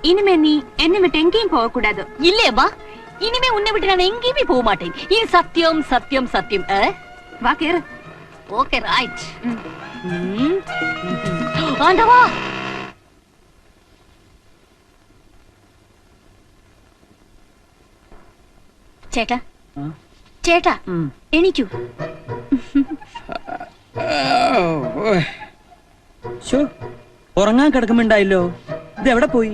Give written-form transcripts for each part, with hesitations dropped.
இனிமே நீ என்ன விட்டு எங்கேயும் போக கூடாது. இல்லையம்மா, இனிமே உன்னை விட்டு நான் எங்கேயுமே போக மாட்டேன். இது சத்தியம் சத்தியம் சத்தியம். வா கேரு. Okay right. ஆண்டவா, ചേട്ടാ ചേട്ടാ എണീക്കൂ. ഉറങ്ങാൻ കിടക്കുമ്പോണ്ടായില്ലോ, ഇത് എവിടെ പോയി?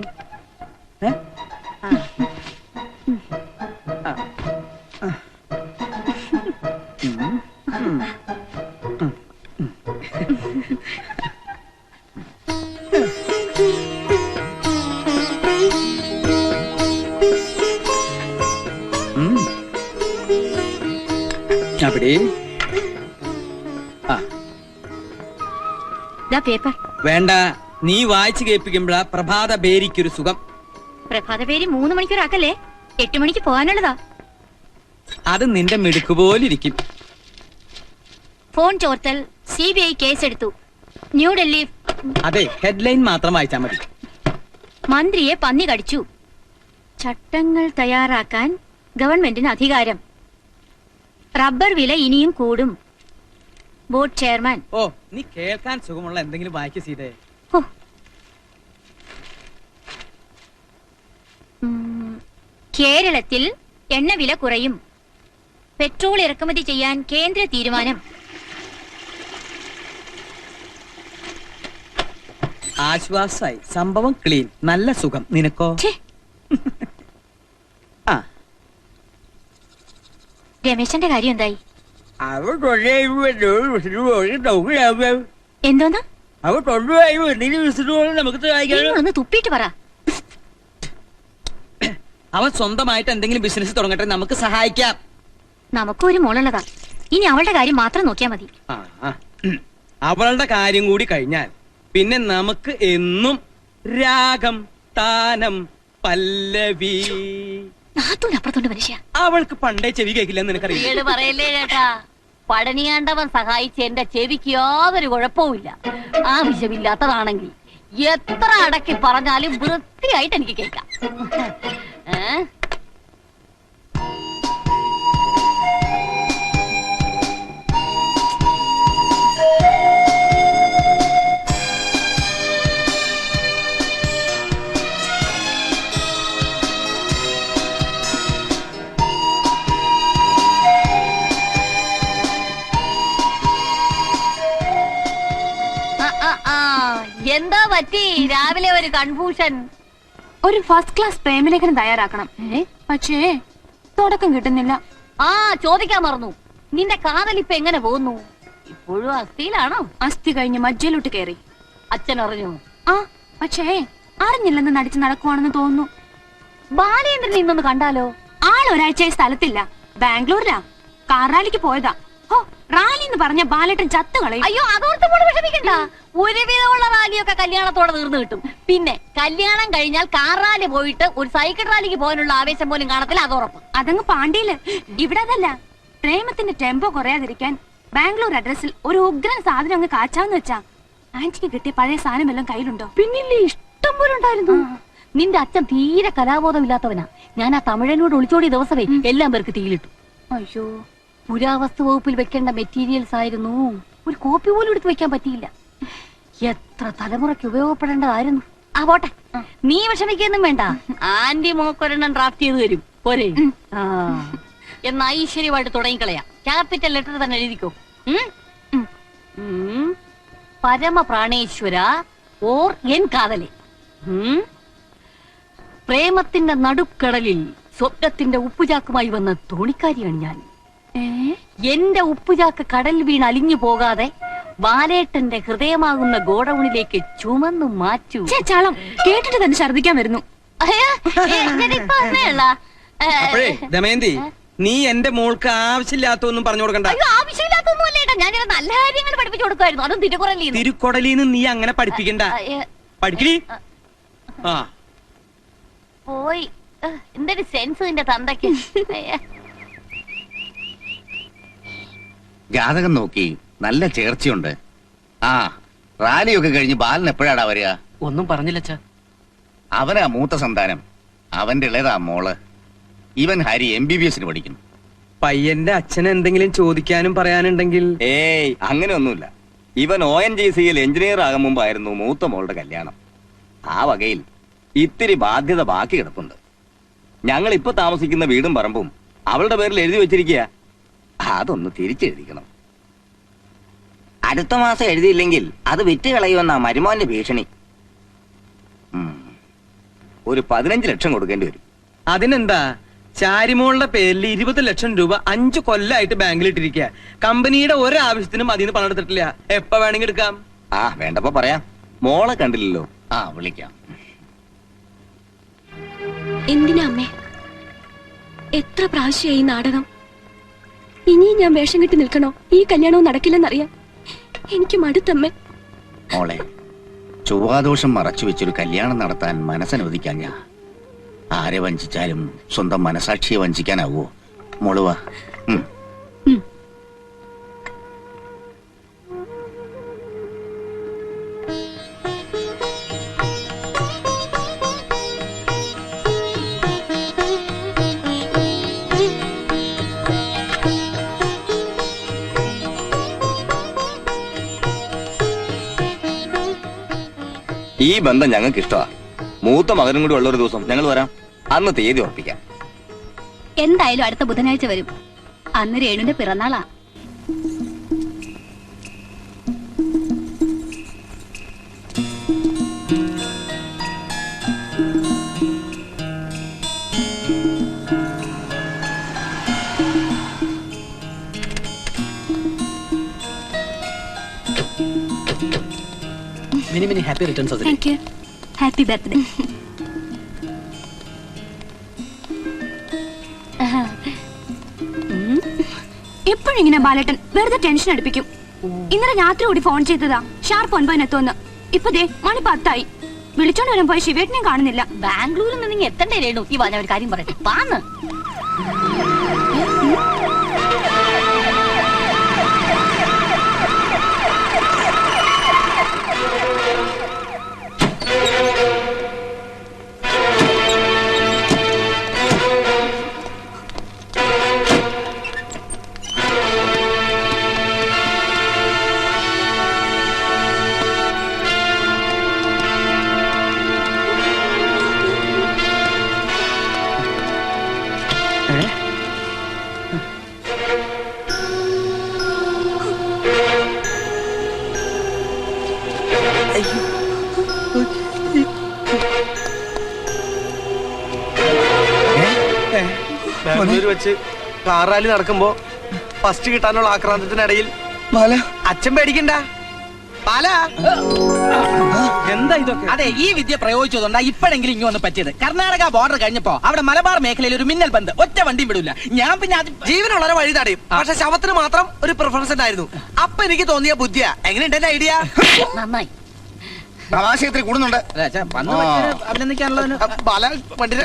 പേപ്പർ വേണ്ട, നീ വായിച്ചു കേൾപ്പിക്കുമ്പോഴാ പ്രഭാത പേരിക്കൊരു സുഖം. പ്രഭാത പേര് 3 മണിക്കൂറാക്കല്ലേ, 8 മണിക്ക് പോകാനുള്ളതാ. അത് നിന്റെ മിടുക്ക് പോലിരിക്കും. ഫോൺ ചോർത്തൽ, CBI കേസെടുത്തു, ന്യൂഡൽഹി. അതെ, ഹെഡ്ലൈൻ മാത്രം വായിച്ചാ മതി. മന്ത്രിയെ പന്നി കടിച്ചു, ചട്ടങ്ങൾ തയ്യാറാക്കാൻ ഗവൺമെന്റിന് അധികാരം, റബ്ബർ വില ഇനിയും കൂടും, ബോർഡ് ചെയർമാൻ. ഓ, നീ കേൾക്കാൻ സുഖമുള്ള എന്തെങ്കിലും വായിക്ക് സീതേ. കേരളത്തിൽ എണ്ണവില കുറയും, പെട്രോൾ ഇറക്കുമതി ചെയ്യാൻ കേന്ദ്ര തീരുമാനം. ആശ്വാസായി, സംഭവം ക്ലീൻ, നല്ല സുഖം. നിനക്കോ? രമേശന്റെ കാര്യം എന്തായി? എന്തോന്ന്? ഒന്ന് തുപ്പിയിട്ട് പറ. അവൻ സ്വന്തമായിട്ട് എന്തെങ്കിലും ബിസിനസ് തുടങ്ങട്ടെ, നമുക്ക് സഹായിക്കാം. നമുക്കൊരു മോളുള്ളതാ, ഇനി അവളുടെ കാര്യം മാത്രം നോക്കിയാ മതി. അവളുടെ കാര്യം കൂടി കഴിഞ്ഞാൽ പിന്നെ നമുക്ക് എന്നും രാഗം, താനം, പല്ലവി. അപ്പുറത്തോണ്ട് മനുഷ്യ, അവൾക്ക് പണ്ടേ ചെവി കേൾക്കില്ലെന്ന് നിനക്കറിയാം. പറയല്ലേ ചേട്ടാ, പടനിയാണ്ടവൻ സഹായിച്ച് എന്റെ ചെവിക്ക് യാതൊരു കുഴപ്പവുമില്ല. ആവശ്യമില്ലാത്തതാണെങ്കിൽ എത്ര അടക്കി പറഞ്ഞാലും വൃത്തിയായിട്ട് എനിക്ക് കേൾക്കാം. എന്താ പറ്റി രാവിലെ ഒരു കൺഫ്യൂഷൻ? ഒരു ഫസ്റ്റ് ക്ലാസ് പ്രേമലേഖനം തയ്യാറാക്കണം, പക്ഷേ തുടക്കം കിട്ടുന്നില്ല. ചോദിക്കാൻ മറന്നു, നിന്റെ കാതലിപ്പ് എങ്ങനെ പോകുന്നു? ഇപ്പോഴും അസ്ഥിയിലാണോ? അസ്ഥി കഴിഞ്ഞ് മജ്ജയിലോട്ട് കയറി. അച്ഛൻ അറിഞ്ഞു? പക്ഷേ അറിഞ്ഞില്ലെന്ന് നടിച്ച് നടക്കുവാണെന്ന് തോന്നുന്നു. ബാലേന്ദ്രൻ ഇന്നൊന്ന് കണ്ടാലോ? ആൾ ഒരാഴ്ചയായി സ്ഥലത്തില്ല, ബാംഗ്ലൂരിലാ. കാർ റാലിക്ക് പോയതാ. റാലി എന്ന് പറഞ്ഞ ബാലേട്ടൻ ചത്തുകളയും. അയ്യോ, അതോർത്ത് വിഷമിക്കണ്ട. ഒരുവിധമുള്ള റാലിയൊക്കെ കല്യാണത്തോടെ തീർന്നു കിട്ടും. പിന്നെ കല്യാണം കഴിഞ്ഞാൽ കാർ റാലി പോയിട്ട് ഒരു സൈക്കിൾ റാലിക്ക് പോകാനുള്ള ആവേശം പോലും കാണത്തില്ല, അതുറപ്പ്. അതങ്ങ് പാണ്ടിയില്. ഇവിടെ അതല്ല. പ്രേമത്തിന്റെ ടെമ്പോ കുറയാതിരിക്കാൻ ബാംഗ്ലൂർ അഡ്രസ്സിൽ ഒരു ഉഗ്രൻ സാധനം അങ്ങ് കാച്ചാന്ന് വെച്ചാ. ആന്റിക്ക് കിട്ടിയ പഴയ സാധനം എല്ലാം കയ്യിലുണ്ടോ? പിന്നില്ലേ, ഇഷ്ടം പോലെ ഉണ്ടായിരുന്നു. നിന്റെ അച്ഛൻ തീരെ കലാബോധമില്ലാത്തവനാ. ഞാൻ ആ തമിഴനോട് ഒളിച്ചോടിയ ദിവസമേ എല്ലാം പേർക്ക് തീയിലിട്ടു. അയ്യോ, പുരാവസ്തു വകുപ്പിൽ വെക്കേണ്ട മെറ്റീരിയൽസ് ആയിരുന്നു. ഒരു കോപ്പി പോലും എടുത്ത് വെക്കാൻ പറ്റിയില്ല. എത്ര തലമുറയ്ക്ക് ഉപയോഗപ്പെടേണ്ടതായിരുന്നു. പോട്ടെ, നീ വിഷമിക്കൊന്നും വേണ്ട. ആന്റി മോക്കൊരെണ്ണം ഡ്രാഫ്റ്റ് ചെയ്ത് തരും, പോരെ? എന്നാ ഐശ്വര്യമായിട്ട് തുടങ്ങിക്കളയാം. ക്യാപിറ്റൽ ലെറ്റർ തന്നെ എഴുതിക്കോ. പരമപ്രാണേശ്വര ഓർ എൻ കാതലെ. പ്രേമത്തിന്റെ നടുക്കടലിൽ സ്വപ്നത്തിന്റെ ഉപ്പുചാക്കുമായി വന്ന തോണിക്കാരിയാണ് ഞാൻ. എന്റെ ഉപ്പുചാക്ക് കടൽ വീണ് അലിഞ്ഞു പോകാതെ ബാലേട്ടന്റെ ഹൃദയമാകുന്ന ഗോഡൌണിലേക്ക് ചുമന്നു മാറ്റൂ. ചാളം കേട്ടിട്ട് തന്നെ ഛർദിക്കാൻ വരുന്നു. ദമയന്തി, നീ എന്റെ മോൾക്ക് ആവശ്യമില്ലാത്തൊന്നും പറഞ്ഞു കൊടുക്കണ്ട. ആവശ്യമില്ലാത്തൊന്നും അല്ലേട്ടാ, ഞാൻ ചില നല്ല കാര്യങ്ങൾ പഠിപ്പിച്ചു കൊടുക്കുമായിരുന്നു. അതും തിരുക്കുറലി തിരുക്കൊടലിന്ന് നീ അങ്ങനെ പഠിപ്പിക്കണ്ട. പഠിക്കണി. ആ പോയി. എന്തൊരു സെൻസ് നിന്റെ തന്തയ്ക്ക്. ജാതകം നോക്കി നല്ല ചേർച്ചയുണ്ട്. ആ റാലിയൊക്കെ കഴിഞ്ഞ് ബാലൻ എപ്പോഴാടാ വരിക? ഒന്നും പറഞ്ഞില്ല അച്ഛാ. അവനാ മൂത്ത സന്താനം, അവന്റെ ഇളയതാ മോള്. ഇവൻ ഹരി MBBS പഠിക്കുന്നു. പയ്യന്റെ അച്ഛന് എന്തെങ്കിലും ചോദിക്കാനും പറയാനുണ്ടെങ്കിൽ? ഏയ് അങ്ങനെ ഒന്നുമില്ല. ഇവൻ ONGCയിൽ എഞ്ചിനീയർ ആകും മുമ്പായിരുന്നു മൂത്ത മോളുടെ കല്യാണം. ആ വകയിൽ ഇത്തിരി ബാധ്യത ബാക്കി കിടപ്പുണ്ട്. ഞങ്ങൾ ഇപ്പൊ താമസിക്കുന്ന വീടും പറമ്പും അവളുടെ പേരിൽ എഴുതി വെച്ചിരിക്കുക. അതൊന്ന് തിരിച്ചെഴുതിക്കണം. അടുത്ത മാസം എഴുതിയില്ലെങ്കിൽ അത് വിറ്റ് കളയുമെന്നാ മരുമോന്റെ ഭീഷണി. ഒരു 15 ലക്ഷം കൊടുക്കേണ്ടി വരും. അതിനെന്താ, ചാരിമോളുടെ പേരിൽ 20 ലക്ഷം രൂപ 5 കൊല്ലായിട്ട് ബാങ്കിൽ ഇട്ടിരിക്കുക. കമ്പനിയുടെ ഒരാവശ്യത്തിനും അതിന് പണം എടുത്തിട്ടില്ല. എപ്പ വേണമെങ്കിൽ എടുക്കാം. ആ വേണ്ടപ്പോ പറയാം. മോളെ കണ്ടില്ലല്ലോ. ആ വിളിക്കാം. എന്തിനാ അമ്മേ എത്ര പ്രാവശ്യമായി നാടകം? ഇനിയും ഞാൻ വേഷം കെട്ടി നിൽക്കണോ? ഈ കല്യാണവും നടക്കില്ലെന്നറിയാം. എനിക്ക് മടുത്തമ്മേ. മോളെ, ചൊവ്വാദോഷം മറച്ചു വെച്ചൊരു കല്യാണം നടത്താൻ മനസ്സനുവദിക്കാൻ ഞാൻ ആരെ വഞ്ചിച്ചാലും സ്വന്തം മനസാക്ഷിയെ വഞ്ചിക്കാനാവോ? മോളുവാ. ഈ ബന്ധം ഞങ്ങൾക്ക് ഇഷ്ടമാണ്. മൂത്ത മകനും കൂടി ഉള്ള ഒരു ദിവസം ഞങ്ങൾ വരാം. അന്ന് തീയതി ഉറപ്പിക്കാം. എന്തായാലും അടുത്ത ബുധനാഴ്ച വരും. അന്ന് രേണുവിന്റെ പിറന്നാളാ. Many happy returns of the day. Thank you. Happy birthday. എപ്പോഴും ഇങ്ങനെ ബാലേട്ടൻ വെറുതെ ടെൻഷൻ അടുപ്പിക്കും. ഇന്നലെ രാത്രി കൂടി ഫോൺ ചെയ്തതാ ഷാർപ്പ് 9 എത്തുമെന്ന്. ഇപ്പൊ ദേ മണി 10 വിളിച്ചോണ്ട് വരാൻ പോയ ശിവേട്ടനെയും കാണുന്നില്ല. ബാംഗ്ലൂരിൽ നിന്ന് നീ എത്തണ്ടേ രേണു? ഈ പറഞ്ഞ ഒരു കാര്യം പറയട്ടെ. പാന്ന് ബാംഗ്ലൂർ വെച്ച് കാർ റാലി നടക്കുമ്പോ ഫസ്റ്റ് കിട്ടാനുള്ള ആക്രാന്തത്തിനിടയിൽ അച്ഛൻ പേടിക്കണ്ട. എന്താ ഇതൊക്കെ? അതെ, ഈ വിദ്യ പ്രയോഗിച്ചതുകൊണ്ടാ ഇപ്പോഴെങ്കിലും ഇങ്ങ് വന്ന് പറ്റിയത്. കർണാടക ബോർഡർ കഴിഞ്ഞപ്പോ അവിടെ മലബാർ മേഖലയിൽ ഒരു മിന്നൽ ബന്ദ്, ഒറ്റ വണ്ടിയും വിടൂല. ഞാൻ പിന്നെ ജീവനുള്ളവരെ വഴി തടയും. പക്ഷെ ശവത്തിന് മാത്രം ഒരു പ്രിഫറൻസ് ഉണ്ടായിരുന്നു. അപ്പൊ എനിക്ക് തോന്നിയ ബുദ്ധിയാ. എങ്ങനെയുണ്ട് എന്റെ ഐഡിയ? നന്നായി. പ്രവാസിയത്തിൽ കൂടുന്നുണ്ട്. അഭിനന്ദിക്കാനുള്ളതിന് ബാല വണ്ടി